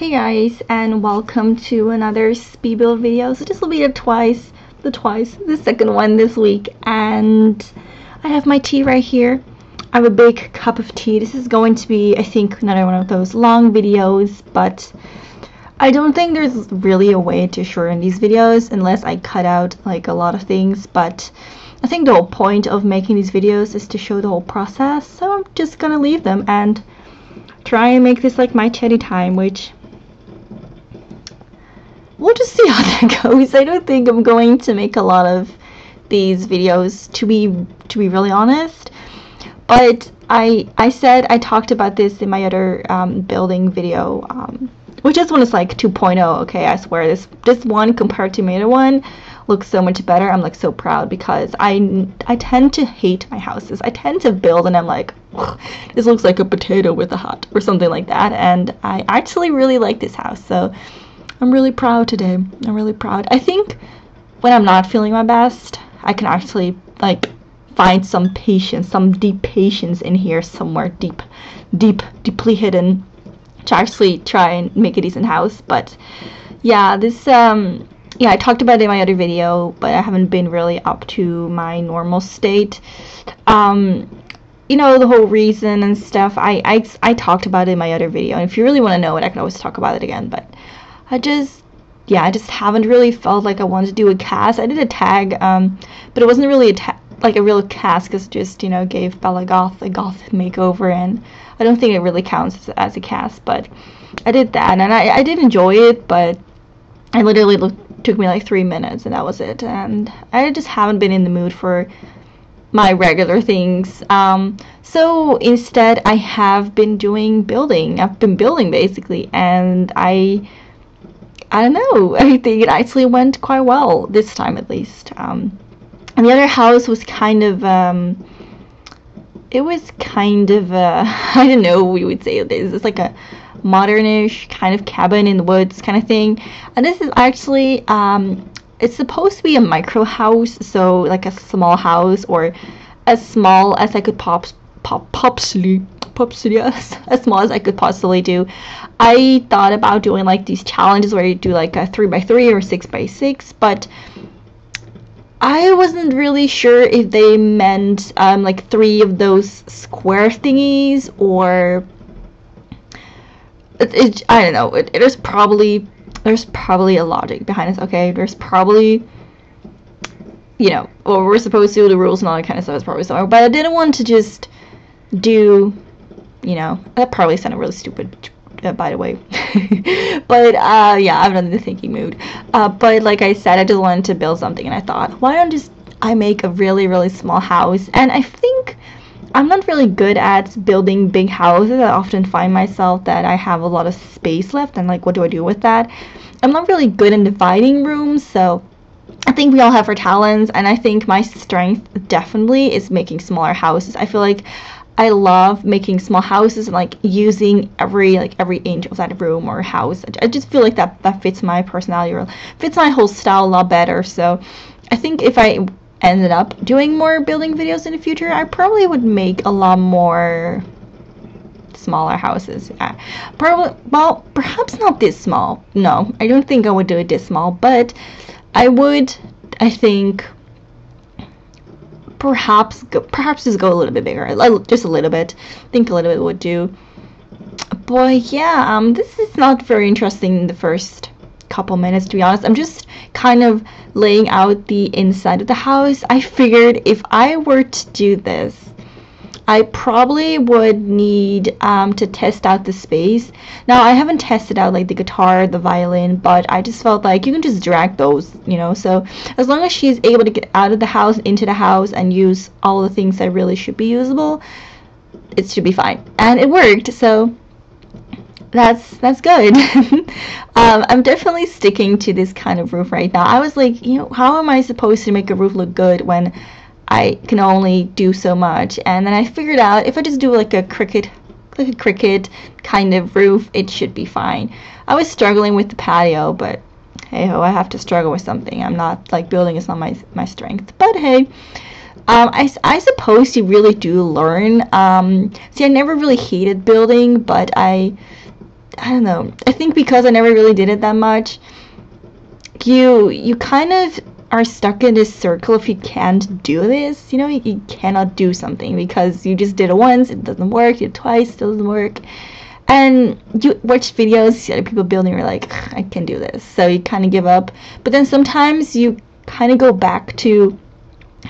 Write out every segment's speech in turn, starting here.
Hey guys, and welcome to another Speedbuild video. So this will be the second one this week, and I have my tea right here. I have a big cup of tea. This is going to be, I think, another one of those long videos, but I don't think there's really a way to shorten these videos unless I cut out like a lot of things, but I think the whole point of making these videos is to show the whole process, so I'm just gonna leave them and try and make this like my chatty time, which we'll just see how that goes. I don't think I'm going to make a lot of these videos, to be really honest, but I talked about this in my other building video, which this one is like 2.0. okay, I swear this one compared to my other one looks so much better. I'm like so proud because I tend to hate my houses. I tend to build and I'm like, this looks like a potato with a hut or something like that, and I actually really like this house, so I'm really proud today. I'm really proud. I think when I'm not feeling my best, I can actually like find some patience, some deep patience in here somewhere deeply hidden to actually try and make a decent house. But yeah, this yeah, I talked about it in my other video, but I haven't been really up to my normal state. You know, the whole reason and stuff, I talked about it in my other video, and if you really want to know it, I can always talk about it again, but I just haven't really felt like I wanted to do a cast. I did a tag, but it wasn't really like a real cast, because it just, you know, gave Bella Goth a goth makeover, and I don't think it really counts as a cast, but I did that, and I did enjoy it, but I literally took me like 3 minutes, and that was it, and I just haven't been in the mood for my regular things. So instead I have been doing building. I've been building basically, and I don't know, I think it actually went quite well this time, at least. And the other house was kind of, it was kind of, I don't know, we would say this is like a modernish kind of cabin in the woods kind of thing. And this is actually, it's supposed to be a micro house, so like a small house, or as small as I could possibly, as small as I could possibly do. I thought about doing like these challenges where you do like a 3x3 or 6x6, but I wasn't really sure if they meant like 3 of those square thingies, or I don't know. There's probably a logic behind this. Okay, there's probably, you know, well, we're supposed to do the rules and all that kind of stuff is probably somewhere, but I didn't want to just do, you know, that probably sounded really stupid, by the way. But yeah, I'm not in the thinking mood. But like I said, I just wanted to build something, and I thought, why don't I make a really small house? And I think I'm not really good at building big houses. I often find myself that I have a lot of space left, and like, what do I do with that? I'm not really good in dividing rooms, so I think we all have our talents, and I think my strength definitely is making smaller houses. I feel like I love making small houses and like using every inch of that room or house. I just feel like that fits my personality, or fits my whole style a lot better. So I think if I ended up doing more building videos in the future, I probably would make a lot more smaller houses. Probably, well, perhaps not this small. No, I don't think I would do it this small, but I would, I think, perhaps just go a little bit bigger, just a little bit. I think a little bit would do. But yeah, this is not very interesting in the first couple minutes, to be honest. I'm just kind of laying out the inside of the house. I figured if I were to do this, I probably would need to test out the space. Now, I haven't tested out like the guitar, the violin, but I just felt like you can just drag those, you know, so as long as she's able to get out of the house, into the house, and use all the things that really should be usable, it should be fine. And it worked, so that's good. I'm definitely sticking to this kind of roof right now. I was like, you know, how am I supposed to make a roof look good when I can only do so much? And then I figured out if I just do like a cricket kind of roof, it should be fine. I was struggling with the patio, but hey ho, I have to struggle with something. I'm not like, building is not my strength, but hey. I suppose you really do learn. See, I never really hated building, but I I don't know. I think because I never really did it that much, you kind of are stuck in this circle if you can't do this. You know, you cannot do something because you just did it once, it doesn't work, you did it twice, it doesn't work. And you watch videos, see other people building, you're like, I can't do this. So you kind of give up. But then sometimes you kind of go back to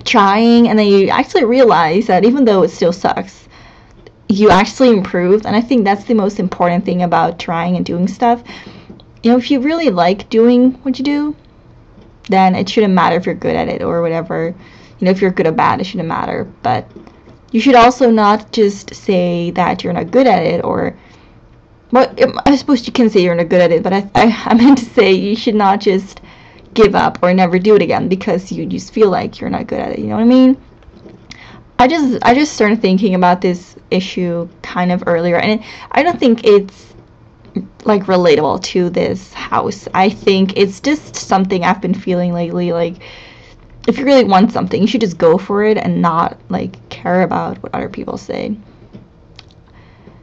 trying, and then you actually realize that even though it still sucks, you actually improved. And I think that's the most important thing about trying and doing stuff. You know, if you really like doing what you do, then it shouldn't matter if you're good at it or whatever. You know, if you're good or bad, it shouldn't matter. But you should also not just say that you're not good at it, or, well, I suppose you can say you're not good at it, but I meant to say you should not just give up or never do it again because you just feel like you're not good at it. You know what I mean? I just started thinking about this issue kind of earlier, and I don't think it's like relatable to this house. I think it's just something I've been feeling lately. Like, if you really want something, you should just go for it and not like care about what other people say.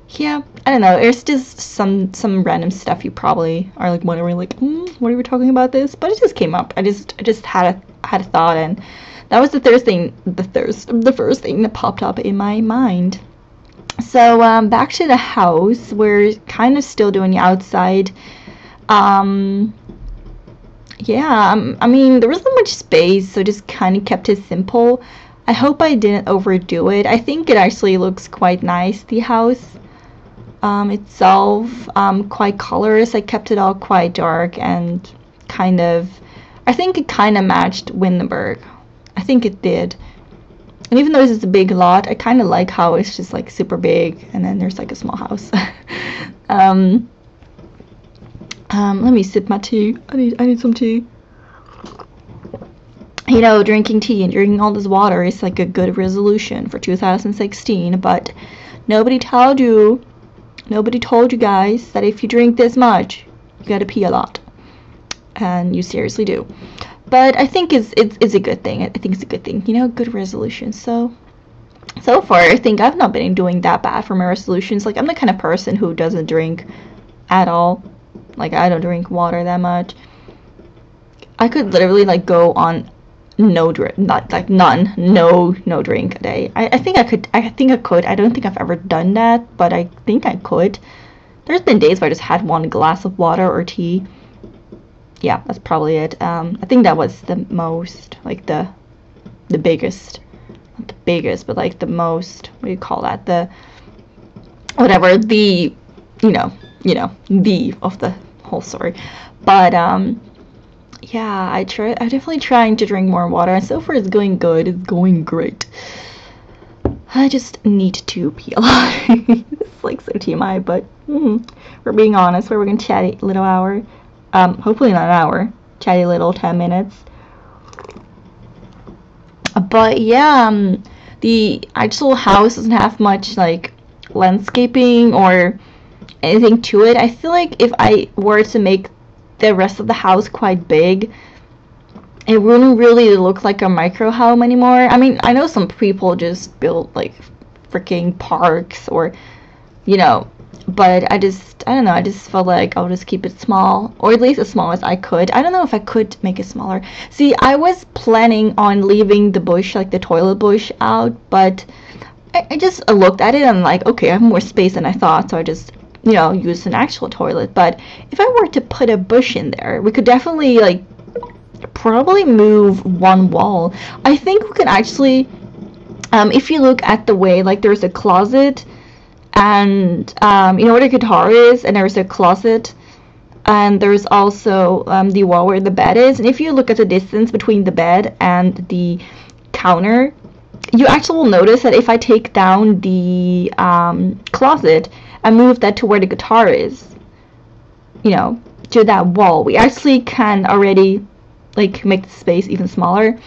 Yeah, I don't know. It's just some random stuff you probably are like wondering, like, what are we talking about this? But it just came up. I just had a thought, and that was the first thing that popped up in my mind. So back to the house. We're kind of still doing the outside. Yeah, I mean, there wasn't much space, so just kind of kept it simple. I hope I didn't overdo it. I think it actually looks quite nice, the house itself. Quite colorless. I kept it all quite dark and kind of, I think it kind of matched Windenburg. I think it did. And even though this is a big lot, I kind of like how it's just like super big and then there's like a small house. Let me sip my tea. I need some tea. You know, drinking tea and drinking all this water is like a good resolution for 2016, but nobody told you guys that if you drink this much, you gotta pee a lot. And you seriously do. But I think it's a good thing. I think it's a good thing. You know, good resolution. So far, I think I've not been doing that bad for my resolutions. Like, I'm the kind of person who doesn't drink at all. Like, I don't drink water that much. I could literally, like, go on no drink, not, like, none, no drink a day. I think I could. I don't think I've ever done that, but I think I could. There's been days where I just had one glass of water or tea. Yeah, that's probably it. I think that was the most, like, the biggest, not the biggest, but like the most, what do you call that? The, whatever, the, you know, the of the whole story. But, yeah, I'm definitely trying to drink more water, and so far it's going good. It's going great. I just need to pee a lot. It's like so TMI, but we're being honest. We're gonna chat a little hour. Hopefully not an hour. Chatty little 10 minutes. But yeah, the actual house doesn't have much like landscaping or anything to it. I feel like if I were to make the rest of the house quite big, it wouldn't really look like a micro home anymore. I mean, I know some people just build like freaking parks or, you know, but I don't know, I just felt like I'll just keep it small, or at least as small as I could. I don't know if I could make it smaller. See, I was planning on leaving the bush, like the toilet bush, out, but I just looked at it and I'm like, okay, I have more space than I thought, so I just, you know, used an actual toilet. But if I were to put a bush in there, we could definitely, like, probably move one wall. I think we could actually, if you look at the way, like, there's a closet, and you know where the guitar is, and there's a closet, and there's also the wall where the bed is, and if you look at the distance between the bed and the counter, you actually will notice that if I take down the closet and move that to where the guitar is, you know, to that wall, we actually can already like make the space even smaller.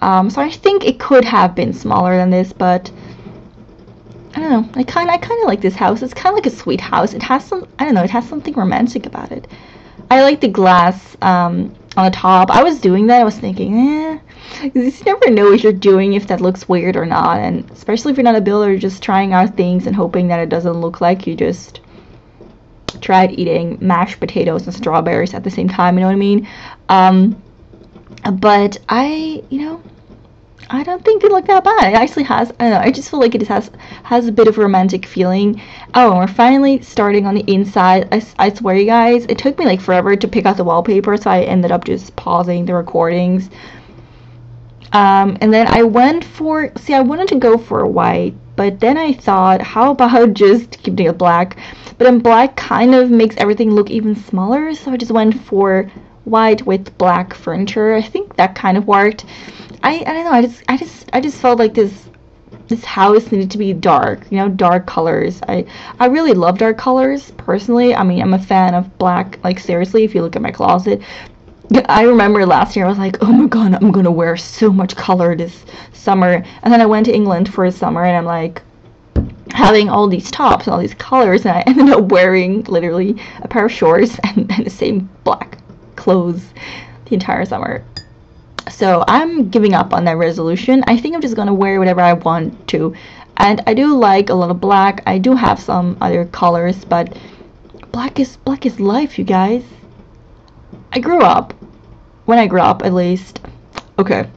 So I think it could have been smaller than this, but I don't know. I kind of like this house. It's kind of like a sweet house. It has some, I don't know, it has something romantic about it. I like the glass on the top. I was doing that. I was thinking, you never know what you're doing, if that looks weird or not. And especially if you're not a builder, just trying out things and hoping that it doesn't look like you just tried eating mashed potatoes and strawberries at the same time, you know what I mean? But I don't think it looked that bad. It actually has, I don't know, I just feel like it has a bit of a romantic feeling. Oh, and we're finally starting on the inside. I swear you guys, it took me like forever to pick out the wallpaper, so I ended up just pausing the recordings. And then I wanted to go for white, but then I thought, how about just keeping it black? But then black kind of makes everything look even smaller, so I just went for white with black furniture. I think that kind of worked. I don't know, I just felt like this house needed to be dark, you know, dark colors. I really love dark colors personally. I mean, I'm a fan of black, like seriously, if you look at my closet. I remember last year I was like, oh my god, I'm gonna wear so much color this summer. And then I went to England for a summer and I'm like having all these tops and all these colors, and I ended up wearing literally a pair of shorts and the same black clothes the entire summer. So I'm giving up on that resolution. I think I'm just gonna wear whatever I want to. And I do like a lot of black. I do have some other colors, but black is life, you guys. When I grew up at least, okay,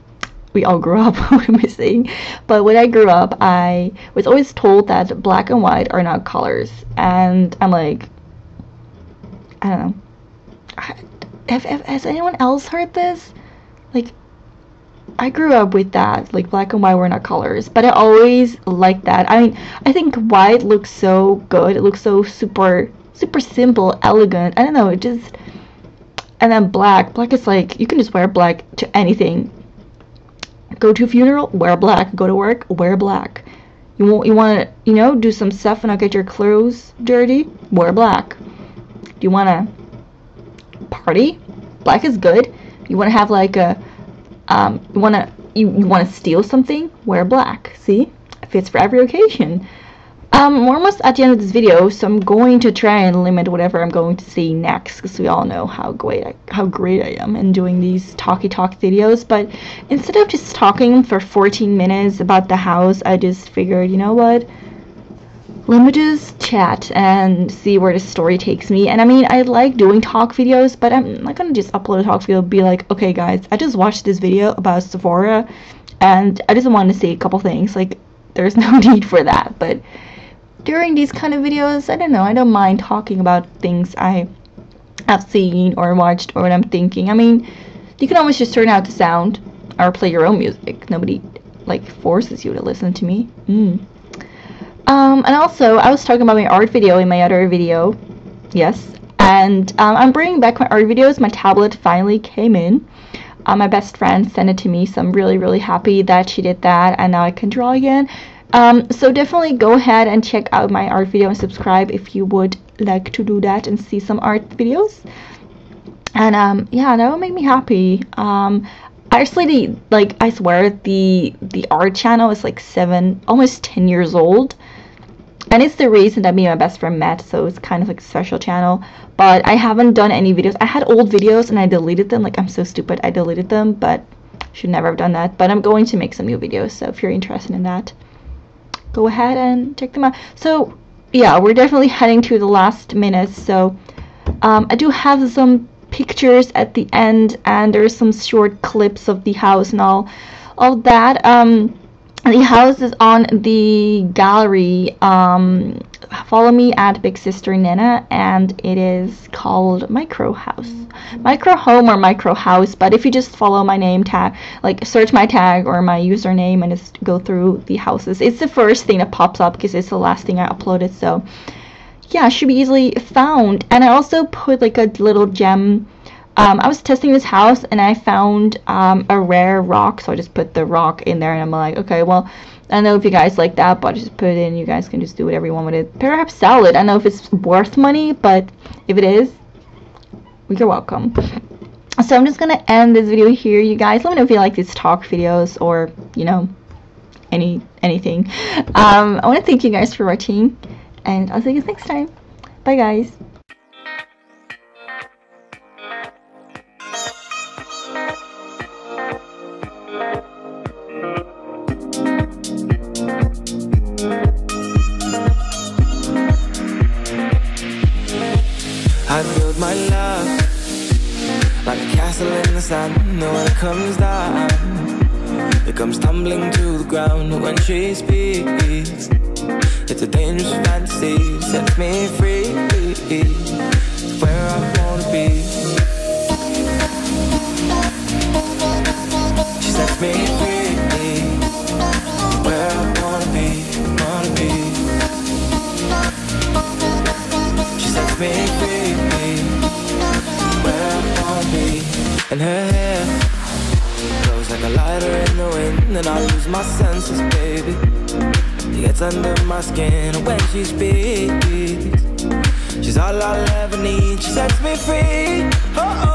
we all grew up, what am I saying? But when I grew up, I was always told that black and white are not colors. And I'm like, I don't know. Has anyone else heard this? Like, I grew up with that, like black and white were not colors, but I always liked that. I mean, I think white looks so good. It looks so super simple, elegant. I don't know, it just... And then black is like, you can just wear black to anything. Go to a funeral, wear black. Go to work, wear black. You want to, you know, do some stuff and not get your clothes dirty, wear black. Do you want to party? Black is good. You want to have like a, you want to steal something, wear black. See? It fits for every occasion. We're almost at the end of this video, so I'm going to try and limit whatever I'm going to say next, because we all know how great I am in doing these talk videos. But instead of just talking for 14 minutes about the house, I just figured, you know what? Let me just chat and see where the story takes me. And I mean, I like doing talk videos, but I'm not gonna just upload a talk video and be like, okay guys, I just watched this video about Sephora, and I just wanted to say a couple things. Like, there's no need for that, but during these kind of videos, I don't know, I don't mind talking about things I have seen or watched or what I'm thinking. I mean, you can always just turn out the sound or play your own music. Nobody, like, forces you to listen to me. And also, I was talking about my art video in my other video. Yes. And I'm bringing back my art videos. My tablet finally came in. My best friend sent it to me, so I'm really happy that she did that, and now I can draw again. So definitely go ahead and check out my art video and subscribe if you would like to do that and see some art videos. And yeah, that would make me happy. Actually, I swear the art channel is like almost 10 years old, and it's the reason that me and my best friend met, so it's kind of like a special channel. But I haven't done any videos. I had old videos and I deleted them. Like, I'm so stupid, I deleted them, but should never have done that. But I'm going to make some new videos, so if you're interested in that, go ahead and check them out. So yeah, we're definitely heading to the last minutes. So I do have some pictures at the end, and there's some short clips of the house and all that. The house is on the gallery. Follow me at Big Sister Nana, and it is called Micro House, Micro Home, or Micro House. But if you just follow my name tag, like search my tag or my username and just go through the houses, it's the first thing that pops up because it's the last thing I uploaded. So yeah, it should be easily found. And I also put like a little gem. I was testing this house and I found a rare rock, so I just put the rock in there, and I'm like, okay, well, I don't know if you guys like that, but just put it in. You guys can just do whatever you want with it. Perhaps sell it. I don't know if it's worth money, but if it is, you're welcome. So I'm just gonna end this video here, you guys. Let me know if you like these talk videos, or, you know, anything. I want to thank you guys for watching, and I'll see you guys next time. Bye, guys. I build my love like a castle in the sand. And when it comes down, it comes tumbling to the ground. When she speaks, it's a dangerous fantasy. Sets me free, where I wanna be. She sets me free, where I wanna be, wanna be. She sets me free, where I wanna be. And her hair blows like a lighter in the wind, and I lose my senses, baby. She gets under my skin when she speaks. She's all I'll ever need. She sets me free. Oh, oh.